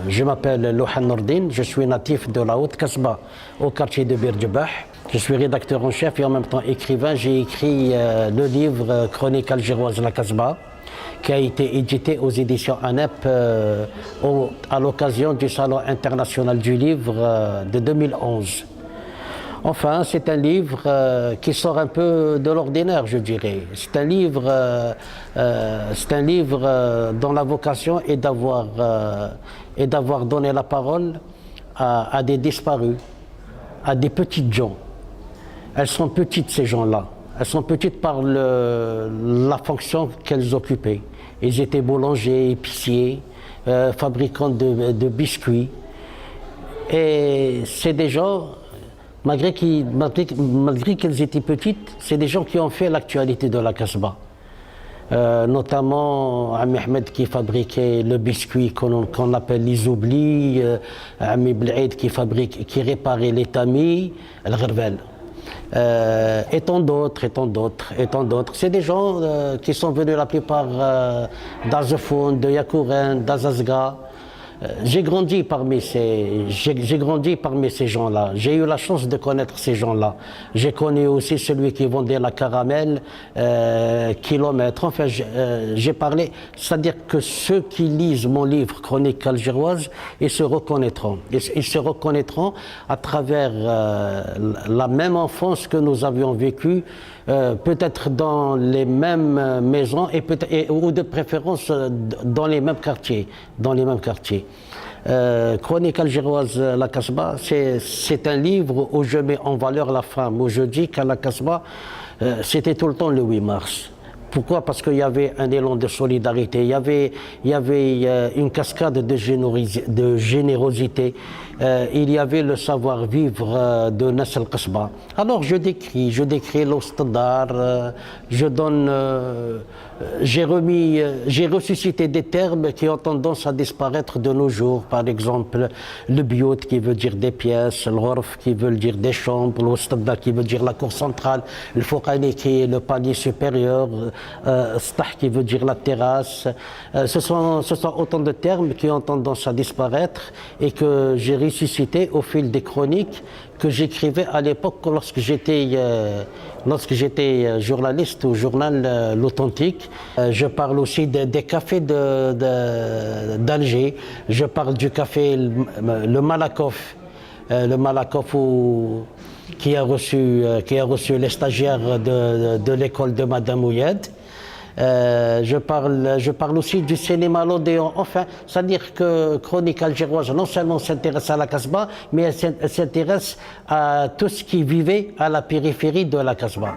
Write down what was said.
Je m'appelle Louhan Nourdine, je suis natif de la Haute-Kasbah, au quartier de Bir Djebah. Je suis rédacteur en chef et en même temps écrivain. J'ai écrit le livre Chronique algéroise La Kasbah, qui a été édité aux éditions ANEP à l'occasion du Salon international du livre de 2011. Enfin, c'est un livre qui sort un peu de l'ordinaire, je dirais. C'est un livre dont la vocation est d'avoir donné la parole à des disparus, à des petites gens. Elles sont petites, ces gens-là. Elles sont petites par la fonction qu'elles occupaient. Ils étaient boulangers, épiciers, fabricants de biscuits. Et c'est des gens, malgré qu'elles étaient petites, c'est des gens qui ont fait l'actualité de la Kasbah. Notamment Ami Ahmed qui fabriquait le biscuit qu'on appelle les oublis, Ami Blaïd qui réparait les tamis, le Ghervel. Et tant d'autres. C'est des gens qui sont venus la plupart d'Arzefoun, de Yakouren, d'Azazga. J'ai grandi parmi ces gens-là. J'ai eu la chance de connaître ces gens-là. J'ai connu aussi celui qui vendait la caramel, kilomètre. Enfin, j'ai parlé. C'est-à-dire que ceux qui lisent mon livre Chronique algéroise, ils se reconnaîtront. Ils se reconnaîtront à travers la même enfance que nous avions vécue, peut-être dans les mêmes maisons ou de préférence dans les mêmes quartiers. Chronique algéroise La Kasbah, c'est un livre où je mets en valeur la femme, où je dis qu'à La Kasbah, c'était tout le temps le 8 mars. Pourquoi? Parce qu'il y avait un élan de solidarité, il y avait une cascade de générosité, il y avait le savoir-vivre de Nas El Kasbah. Alors je décris l'Ostadar, j'ai ressuscité des termes qui ont tendance à disparaître de nos jours. Par exemple, le biout qui veut dire des pièces, le ghorf qui veut dire des chambres, l'Ostadar qui veut dire la cour centrale, le fouqani qui est le palier supérieur, stah qui veut dire la terrasse. Ce sont autant de termes qui ont tendance à disparaître et que j'ai ressuscité au fil des chroniques que j'écrivais à l'époque lorsque j'étais journaliste au journal L'Authentique. Je parle aussi des cafés d'Alger. Je parle du café le Malakoff. Qui a reçu les stagiaires de l'école de Madame Ouyed. Je parle aussi du cinéma L'Odéon. Enfin, c'est-à-dire que Chronique algéroise non seulement s'intéresse à la Kasbah, mais elle s'intéresse à tout ce qui vivait à la périphérie de la Kasbah.